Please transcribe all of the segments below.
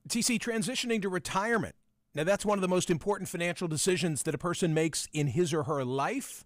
TC, transitioning to retirement. Now, that's one of the most important financial decisions that a person makes in his or her life.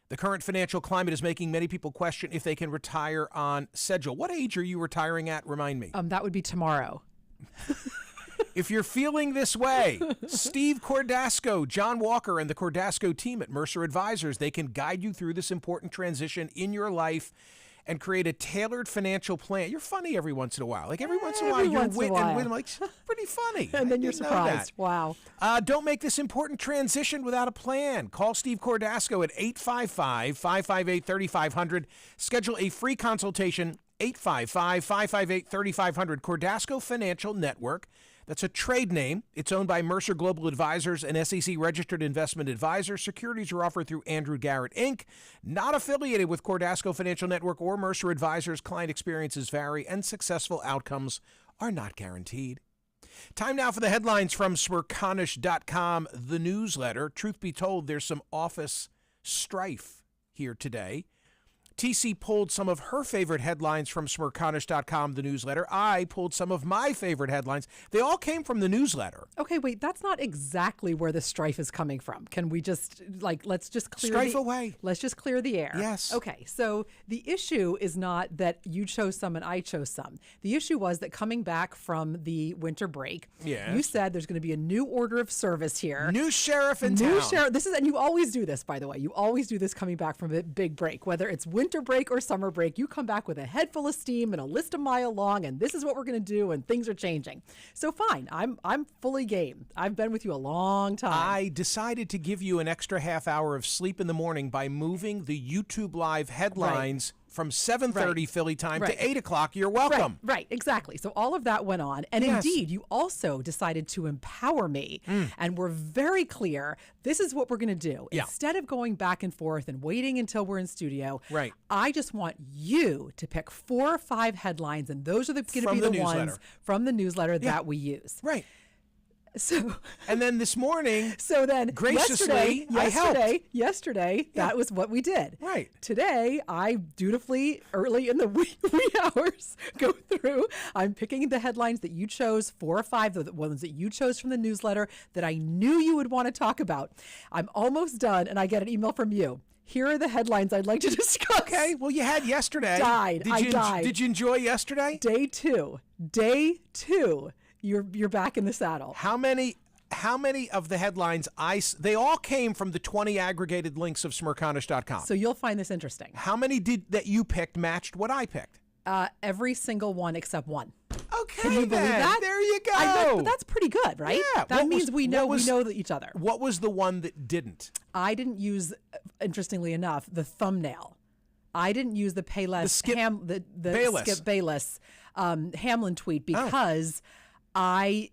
The current financial climate is making many people question if they can retire on schedule. What age are you retiring at? Remind me. That would be tomorrow. If you're feeling this way, Steve Cordasco, John Walker, and the Cordasco team at Mercer Advisors, they can guide you through this important transition in your life and create a tailored financial plan. You're funny every once in a while. Like every once in a while, you're wit and wisdom. Like, pretty funny. And then you're surprised. Wow. Don't make this important transition without a plan. Call Steve Cordasco at 855-558-3500. Schedule a free consultation, 855-558-3500. Cordasco Financial Network. That's a trade name. It's owned by Mercer Global Advisors, an SEC-registered investment advisor. Securities are offered through Andrew Garrett, Inc., not affiliated with Cordasco Financial Network or Mercer Advisors. Client experiences vary, and successful outcomes are not guaranteed. Time now for the headlines from Smerconish.com, the newsletter. Truth be told, there's some office strife here today. TC pulled some of her favorite headlines from Smerconish.com, the newsletter. I pulled some of my favorite headlines. They all came from the newsletter. Okay, wait, that's not exactly where the strife is coming from. Can we just, let's just clear strife away. Let's just clear the air. Yes. Okay, so the issue is not that you chose some and I chose some. The issue was that coming back from the winter break, you said there's going to be a new order of service here. New sheriff in town. New sheriff. And you always do this, by the way. You always do this coming back from a big break, whether it's winter break or summer break. You come back with a head full of steam and a list a mile long, and this is what we're going to do, and things are changing. So fine, I'm fully game. I've been with you a long time. I decided to give you an extra half hour of sleep in the morning by moving the YouTube Live headlines from 7:30 Philly time to 8 o'clock. You're welcome. Right, exactly. So all of that went on. And indeed, you also decided to empower me. And we're very clear, this is what we're going to do. Yeah. Instead of going back and forth and waiting until we're in studio, right. I just want you to pick 4 or 5 headlines, and those are going to be the ones from the newsletter that we use. Right. So, and then this morning, graciously, I helped. Yesterday, that was what we did. Right. Today, I dutifully, early in the wee hours, go through. I'm picking the headlines that you chose, 4 or 5, the ones that you chose from the newsletter that I knew you would want to talk about. I'm almost done, and I get an email from you. Here are the headlines I'd like to discuss. Okay, well, you had yesterday. I died. Did you enjoy yesterday? Day two. You're back in the saddle. How many of the headlines they all came from the 20 aggregated links of Smerconish.com. So you'll find this interesting. How many that you picked matched what I picked? Every single one except one. Okay, can you believe that? There you go. But that's pretty good, right? Yeah. That means we know each other. What was the one that didn't? I didn't use, interestingly enough, the thumbnail. I didn't use the Payless, Bayless. Skip Bayless Hamlin tweet because I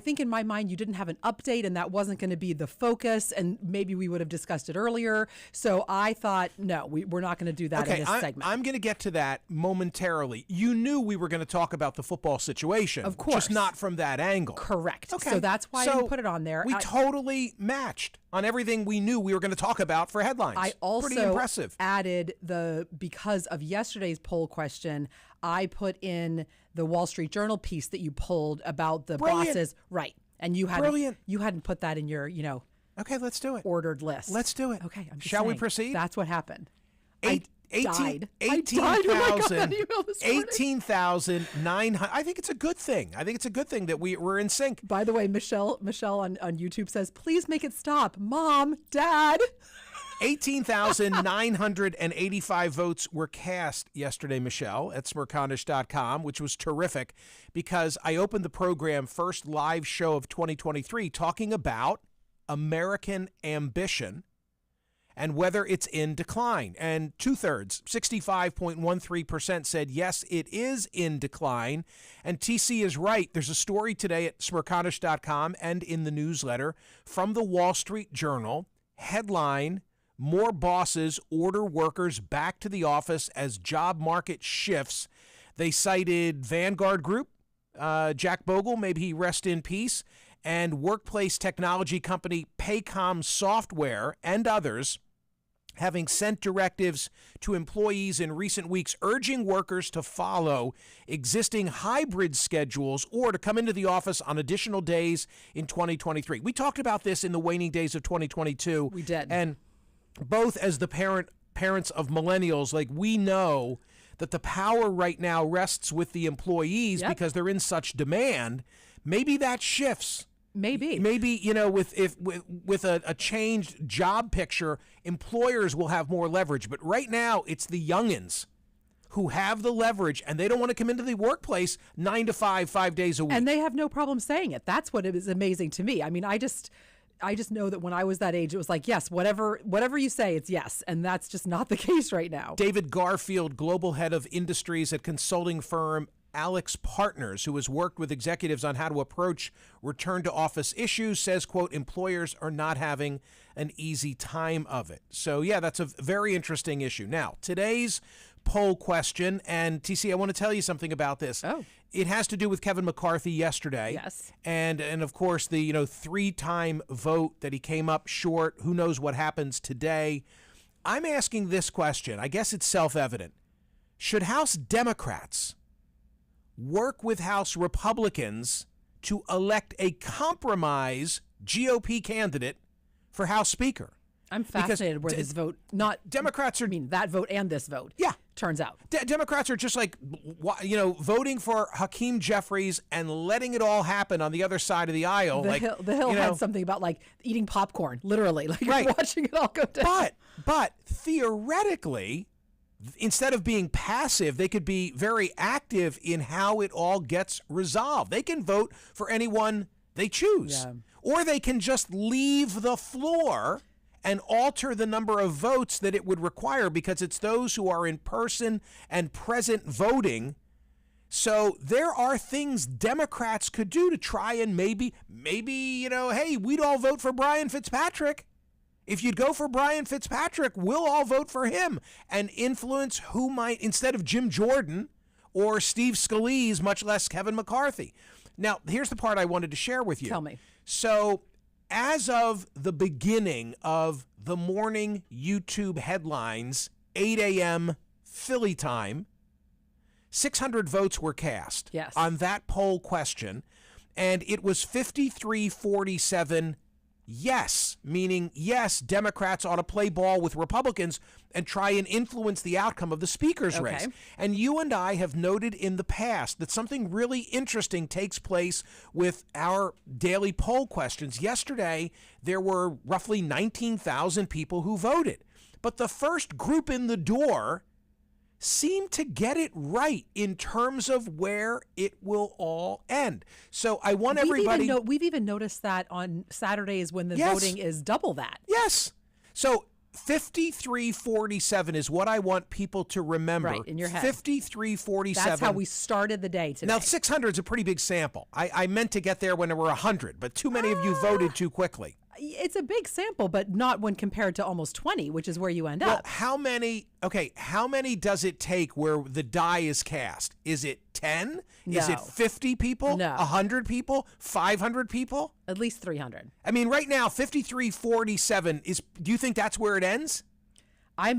think in my mind you didn't have an update and that wasn't going to be the focus, and maybe we would have discussed it earlier. So I thought, no, we're not going to do that in this segment. I'm going to get to that momentarily. You knew we were going to talk about the football situation. Of course. Just not from that angle. Correct. Okay. So that's why I didn't put it on there. We totally matched on everything we knew we were going to talk about for headlines. I also pretty impressive. Added because of yesterday's poll question, I put in the Wall Street Journal piece that you pulled about the bosses. Right. And you hadn't put that in your, okay, let's do it. Ordered list. Let's do it. Okay. Shall we proceed? That's what happened. 18,000. 18,900. I think it's a good thing. I think it's a good thing that we're in sync. By the way, Michelle on YouTube says, please make it stop. Mom, Dad. 18,985 votes were cast yesterday, Michelle, at Smerconish.com, which was terrific because I opened the program first live show of 2023 talking about American ambition and whether it's in decline. And 2/3, 65.13% said, yes, it is in decline. And TC is right. There's a story today at Smerconish.com and in the newsletter from the Wall Street Journal. Headline, more bosses order workers back to the office as job market shifts. They cited Vanguard Group, Jack Bogle, maybe he rest in peace, and workplace technology company Paycom Software and others having sent directives to employees in recent weeks urging workers to follow existing hybrid schedules or to come into the office on additional days in 2023. We talked about this in the waning days of 2022. We did. And both as the parents of millennials, like, we know that the power right now rests with the employees because they're in such demand. Maybe that shifts. Maybe, with a changed job picture, employers will have more leverage. But right now, it's the youngins who have the leverage, and they don't want to come into the workplace 9 to 5, 5 days a week. And they have no problem saying it. That's what is amazing to me. I mean, I just know that when I was that age, it was like, yes, whatever you say, it's yes. And that's just not the case right now. David Garfield, global head of industries at consulting firm Alex Partners, who has worked with executives on how to approach return to office issues, says, quote, employers are not having an easy time of it. So, yeah, that's a very interesting issue. Now, today's poll question, and TC, I want to tell you something about this. Oh. It has to do with Kevin McCarthy yesterday. Yes. And of course, the 3-time vote that he came up short. Who knows what happens today? I'm asking this question. I guess it's self-evident. Should House Democrats work with House Republicans to elect a compromise GOP candidate for House Speaker? I'm fascinated where this vote, not Democrats are, I mean, that vote and this vote. Yeah. Turns out. Democrats are just like, voting for Hakeem Jeffries and letting it all happen on the other side of the aisle. The Hill had something about like eating popcorn, literally, like watching it all go down. But theoretically, instead of being passive, they could be very active in how it all gets resolved. They can vote for anyone they choose. Yeah. Or they can just leave the floor and alter the number of votes that it would require, because it's those who are in person and present voting. So there are things Democrats could do to try and maybe, hey, we'd all vote for Brian Fitzpatrick. If you'd go for Brian Fitzpatrick, we'll all vote for him, and influence who might, instead of Jim Jordan or Steve Scalise, much less Kevin McCarthy. Now, here's the part I wanted to share with you. Tell me. So, as of the beginning of the morning YouTube headlines, 8 a.m. Philly time, 600 votes were cast on that poll question, and it was 53-47 yes, meaning yes, Democrats ought to play ball with Republicans and try and influence the outcome of the speaker's race. And you and I have noted in the past that something really interesting takes place with our daily poll questions. Yesterday, there were roughly 19,000 people who voted. But the first group in the door seem to get it right in terms of where it will all end. So I want everybody... We've even noticed that on Saturdays when the voting is double that. Yes. So 53-47 is what I want people to remember. Right, in your head. 53-47. That's how we started the day today. Now, 600 is a pretty big sample. I meant to get there when there were 100, but too many of you voted too quickly. It's a big sample, but not when compared to almost 20, which is where you end up. How many does it take where the die is cast? Is it 10? No. Is it 50 people? No. 100 people? 500 people? At least 300. I mean, right now, 53-47 is, do you think that's where it ends? I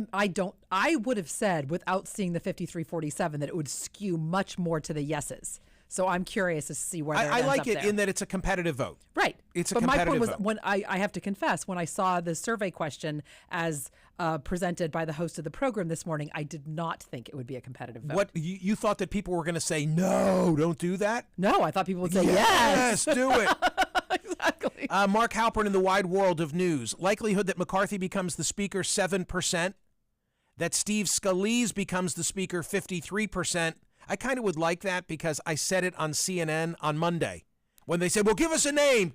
would have said, without seeing the 53-47, that it would skew much more to the yeses. So I'm curious to see where I like it in that it's a competitive vote. Right. It's a but competitive my point was, vote. when I have to confess, when I saw the survey question as presented by the host of the program this morning, I did not think it would be a competitive vote. What you thought that people were going to say, no, don't do that? No, I thought people would say yes. Yes, do it. Exactly. Mark Halpern in the wide world of news. Likelihood that McCarthy becomes the speaker, 7%. That Steve Scalise becomes the speaker, 53%. I kind of would like that because I said it on CNN on Monday when they said, well, give us a name.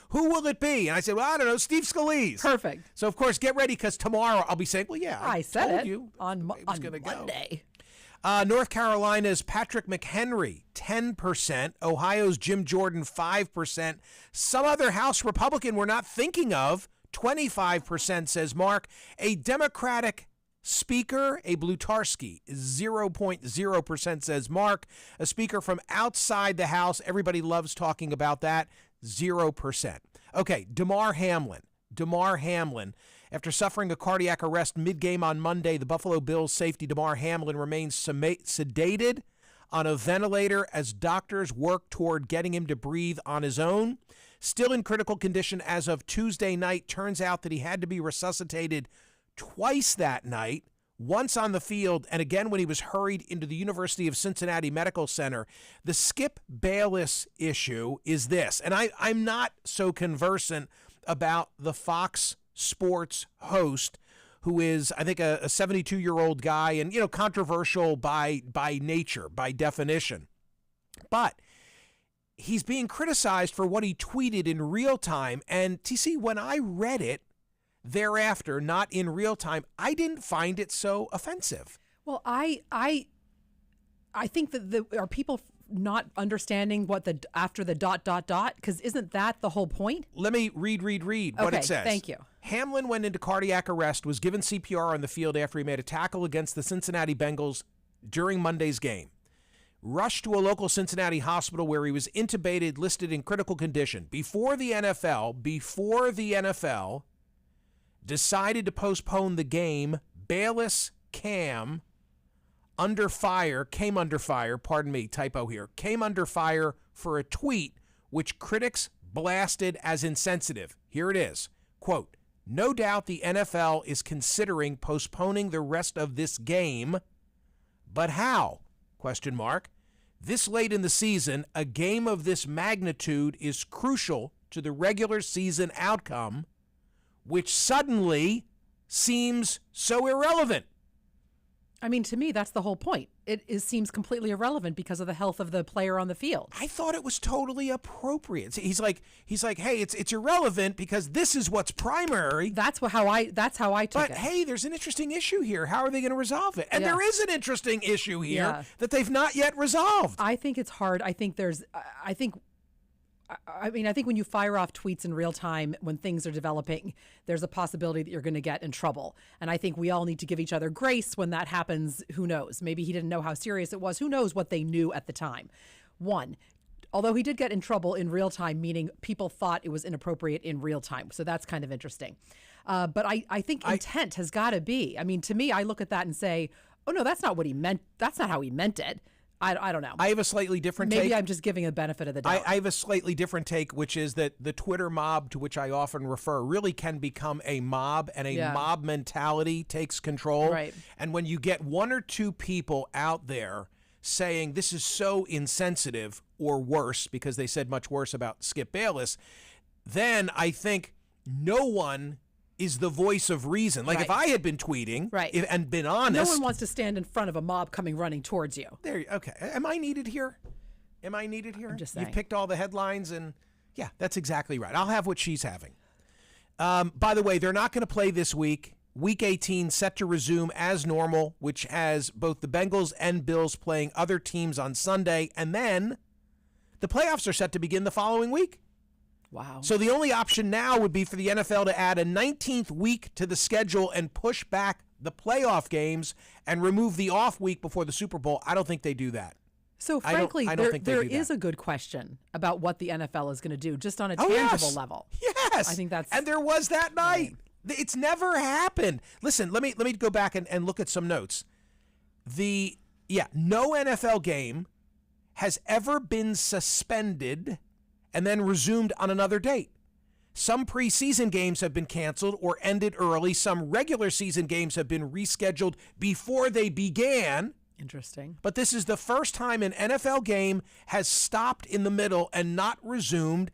Who will it be? And I said, well, I don't know, Steve Scalise. Perfect. So, of course, get ready because tomorrow I'll be saying, well, yeah, I said told it you on Monday. Go. North Carolina's Patrick McHenry, 10%. Ohio's Jim Jordan, 5%. Some other House Republican we're not thinking of, 25%, says Mark. A Democratic speaker, a Blutarski, 0.0%, says Mark. A speaker from outside the House, everybody loves talking about that, 0%. Okay, Damar Hamlin, After suffering a cardiac arrest mid-game on Monday, the Buffalo Bills safety Damar Hamlin remains sedated on a ventilator as doctors work toward getting him to breathe on his own. Still in critical condition as of Tuesday night. Turns out that he had to be resuscitated twice that night, once on the field and again when he was hurried into the University of Cincinnati Medical Center. The Skip Bayless issue is this, and I'm not so conversant about the Fox Sports host, who is, I think, a 72-year-old guy and, controversial by nature, by definition. But he's being criticized for what he tweeted in real time. And TC, when I read it thereafter, not in real time, I didn't find it so offensive. Well, I think that are people not understanding what the after the ... because isn't that the whole point? Let me read what it says. Thank you. Hamlin went into cardiac arrest, was given CPR on the field after he made a tackle against the Cincinnati Bengals during Monday's game. Rushed to a local Cincinnati hospital where he was intubated, listed in critical condition. Before the NFL decided to postpone the game, Bayless came under fire for a tweet which critics blasted as insensitive. Here it is. Quote, "No doubt the NFL is considering postponing the rest of this game, but how? Question mark. This late in the season, a game of this magnitude is crucial to the regular season outcome, which suddenly seems so irrelevant." I mean, to me, that's the whole point. It seems completely irrelevant because of the health of the player on the field. I thought it was totally appropriate. He's like, hey, it's irrelevant because this is what's primary. That's how I took it. But hey, there's an interesting issue here. How are they going to resolve it? And there is an interesting issue here that they've not yet resolved. I think it's hard. I think when you fire off tweets in real time when things are developing, there's a possibility that you're going to get in trouble. And I think we all need to give each other grace when that happens. Who knows? Maybe he didn't know how serious it was. Who knows what they knew at the time? One, although he did get in trouble in real time, meaning people thought it was inappropriate in real time. So that's kind of interesting. But I think intent has got to be. I mean, to me, I look at that and say, oh, no, that's not what he meant. That's not how he meant it. I don't know. I have a slightly different take. Maybe I'm just giving a benefit of the doubt. I have a slightly different take, which is that the Twitter mob, to which I often refer, really can become a mob, and a mob mentality takes control. Right. And when you get one or two people out there saying this is so insensitive, or worse, because they said much worse about Skip Bayless, then I think no one is the voice of reason. Like if I had been tweeting and been honest. No one wants to stand in front of a mob coming running towards you. Okay. Am I needed here? I'm just saying. You've picked all the headlines and yeah, that's exactly right. I'll have what she's having. By the way, they're not going to play this week. Week 18 set to resume as normal, which has both the Bengals and Bills playing other teams on Sunday. And then the playoffs are set to begin the following week. Wow. So the only option now would be for the NFL to add a 19th week to the schedule and push back the playoff games and remove the off week before the Super Bowl. I don't think they do that. So frankly, there is a good question about what the NFL is going to do just on a tangible level. Yes. I think that's. And there was that night. Right. It's never happened. Listen, let me go back and look at some notes. No NFL game has ever been suspended and then resumed on another date. Some preseason games have been canceled or ended early. Some regular season games have been rescheduled before they began. Interesting. But this is the first time an NFL game has stopped in the middle and not resumed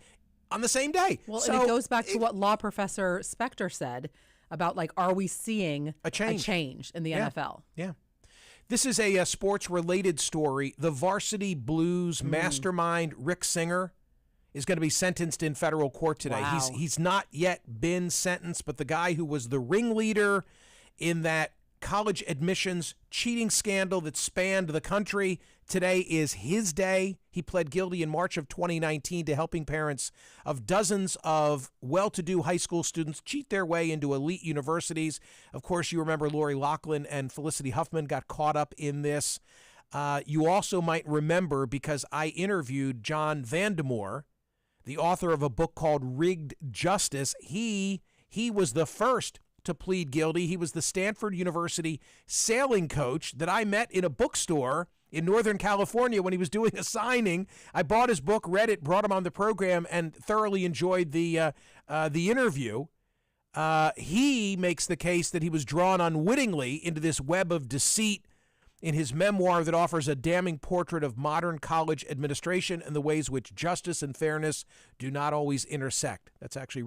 on the same day. Well, and it goes back to what law professor Spector said about, like, are we seeing a change in the NFL? Yeah. This is a sports-related story. The Varsity Blues mastermind, Rick Singer, is going to be sentenced in federal court today. Wow. He's not yet been sentenced, but the guy who was the ringleader in that college admissions cheating scandal that spanned the country, today is his day. He pled guilty in March of 2019 to helping parents of dozens of well-to-do high school students cheat their way into elite universities. Of course, you remember Lori Loughlin and Felicity Huffman got caught up in this. You also might remember, because I interviewed John Vandemore, the author of a book called Rigged Justice. He was the first to plead guilty. He was the Stanford University sailing coach that I met in a bookstore in Northern California when he was doing a signing. I bought his book, read it, brought him on the program, and thoroughly enjoyed the interview. He makes the case that he was drawn unwittingly into this web of deceit in his memoir that offers a damning portrait of modern college administration and the ways which justice and fairness do not always intersect. That's actually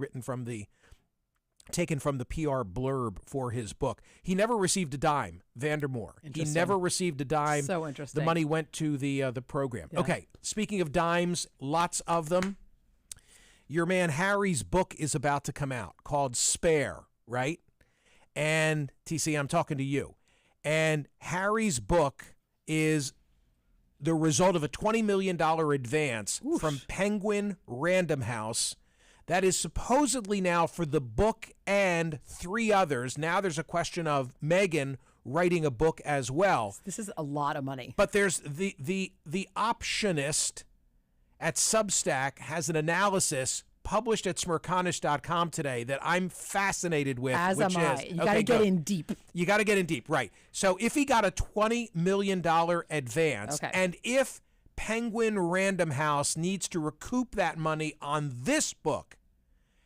taken from the PR blurb for his book. He never received a dime, Vandermoor. He never received a dime. So interesting. The money went to the program. Yeah. Okay, speaking of dimes, lots of them. Your man Harry's book is about to come out called Spare, right? And TC, I'm talking to you. And Harry's book is the result of a $20 million advance from Penguin Random House. That is supposedly now for the book and 3 others. Now there's a question of Meghan writing a book as well. This is a lot of money. But there's the optionist at Substack has an analysis published at Smerconish.com today that I'm fascinated with. As am I. You got to get in deep. You got to get in deep, right. So if he got a $20 million advance, and if Penguin Random House needs to recoup that money on this book,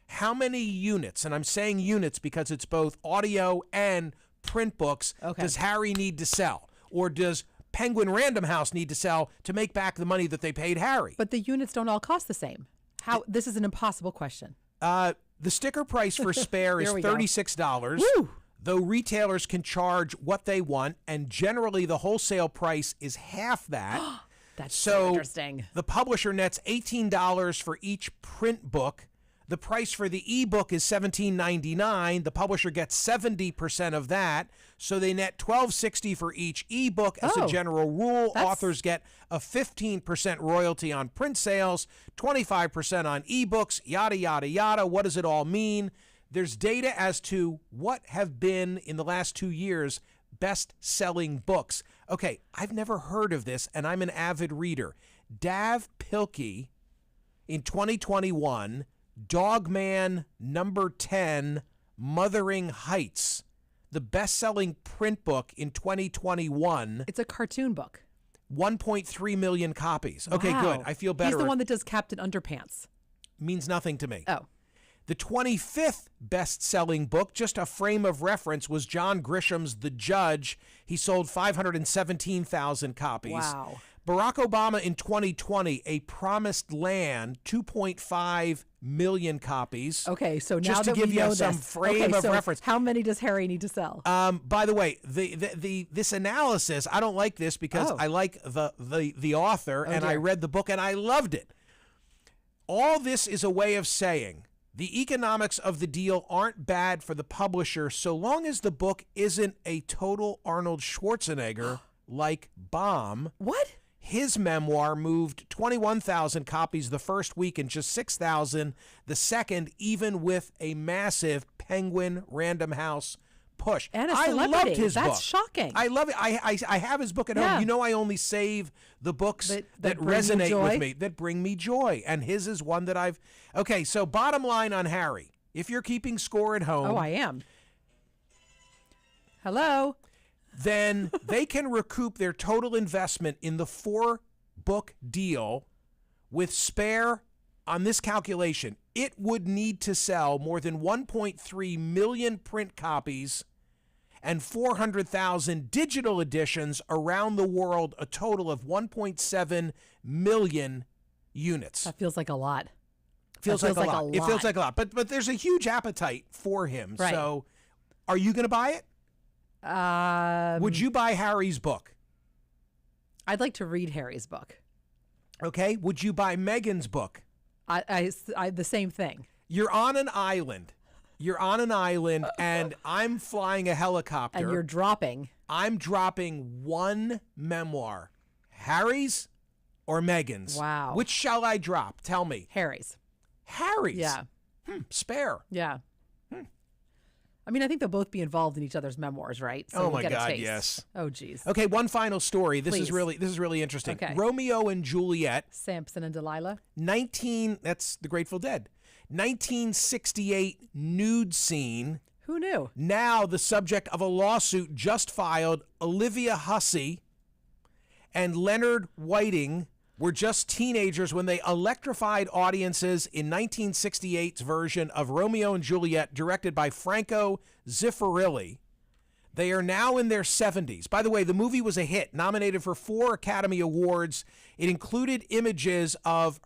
how many units, and I'm saying units because it's both audio and print books, does Harry need to sell? Or does Penguin Random House need to sell to make back the money that they paid Harry? But the units don't all cost the same. How? This is an impossible question. The sticker price for Spare is $36. Woo! Though retailers can charge what they want, and generally the wholesale price is half that. That's so interesting. The publisher nets $18 for each print book. The price for the ebook is $17.99. The publisher gets 70% of that, so they net $12.60 for each ebook. As a general rule, authors get a 15% royalty on print sales, 25% on ebooks, yada, yada, yada. What does it all mean? There's data as to what have been, in the last 2 years, best-selling books. Okay, I've never heard of this, and I'm an avid reader. Dav Pilkey, in 2021, Dogman number 10, Mothering Heights, the best-selling print book in 2021. It's a cartoon book. 1.3 million copies. Okay, good. I feel better. He's the one that does Captain Underpants. Means nothing to me. Oh. The 25th best-selling book, just a frame of reference, was John Grisham's The Judge. He sold 517,000 copies. Wow. Barack Obama in 2020, A Promised Land, 2.5 million copies. Okay, so now just to that give we you know some this. frame of reference. How many does Harry need to sell? By the way, this analysis, I don't like this because I like the author and I read the book and I loved it. All this is a way of saying the economics of the deal aren't bad for the publisher so long as the book isn't a total Arnold Schwarzenegger like bomb. What? His memoir moved 21,000 copies the first week and just 6,000 the second, even with a massive Penguin Random House push. And a celebrity. I loved his book. That's shocking. I love it. I have his book at home. You know, I only save the books that resonate with me, that bring me joy. And his is one that I've... Okay, so bottom line on Harry. If you're keeping score at home... Oh, I am. Hello? Then they can recoup their total investment in the 4-book deal with Spare. On this calculation, it would need to sell more than 1.3 million print copies and 400,000 digital editions around the world, a total of 1.7 million units. That feels like a lot. Feels like a lot. It feels like a lot. But there's a huge appetite for him. Right. So are you going to buy it? Would you buy Harry's book? I'd like to read Harry's book. Okay. Would you buy Meghan's book? I the same thing. You're on an island. And I'm flying a helicopter. And you're dropping. I'm dropping one memoir. Harry's or Meghan's? Wow. Which shall I drop? Tell me. Harry's. Harry's? Yeah. Spare. Yeah. I mean, I think they'll both be involved in each other's memoirs, right? So oh my God, yes. Oh geez. Okay, one final story. This is really interesting. Okay. Romeo and Juliet. Samson and Delilah. That's the Grateful Dead. 1968 nude scene. Who knew? Now the subject of a lawsuit just filed, Olivia Hussey and Leonard Whiting were just teenagers when they electrified audiences in 1968's version of Romeo and Juliet, directed by Franco Zeffirelli. They are now in their 70s. By the way, the movie was a hit, nominated for 4 Academy Awards. It included images of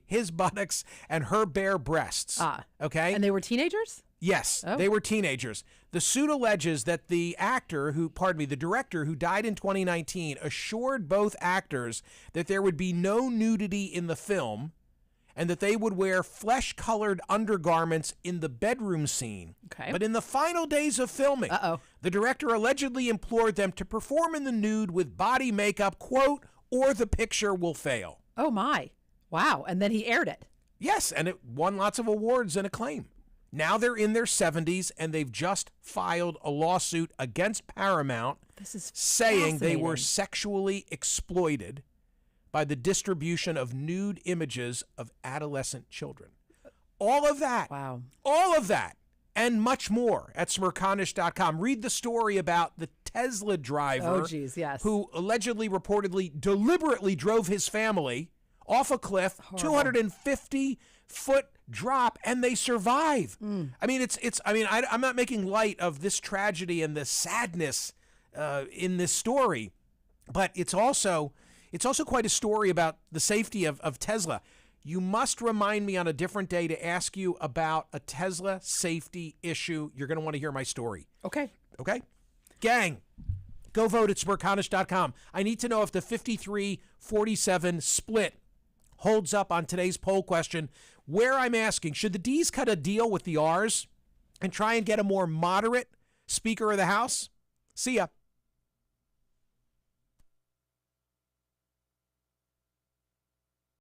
his buttocks and her bare breasts. Okay? And they were teenagers? Yes, They were teenagers. The suit alleges that the director who died in 2019 assured both actors that there would be no nudity in the film and that they would wear flesh-colored undergarments in the bedroom scene. Okay. But in the final days of filming, the director allegedly implored them to perform in the nude with body makeup, quote, or the picture will fail. Oh, my. Wow. And then he aired it. Yes, and it won lots of awards and acclaim. Now they're in their 70s, and they've just filed a lawsuit against Paramount saying they were sexually exploited by the distribution of nude images of adolescent children. All of that. Wow. All of that and much more at Smerconish.com. Read the story about the Tesla driver who allegedly, reportedly, deliberately drove his family off a cliff, 250-foot drop, and they survive. I mean, I'm not making light of this tragedy and the sadness in this story, but it's also quite a story about the safety of Tesla. You must remind me on a different day to ask you about a Tesla safety issue. You're going to want to hear my story. Okay. Gang, go vote at Smerconish.com. I need to know if the 53-47 split holds up on today's poll question, where I'm asking, should the D's cut a deal with the R's and try and get a more moderate Speaker of the House? See ya.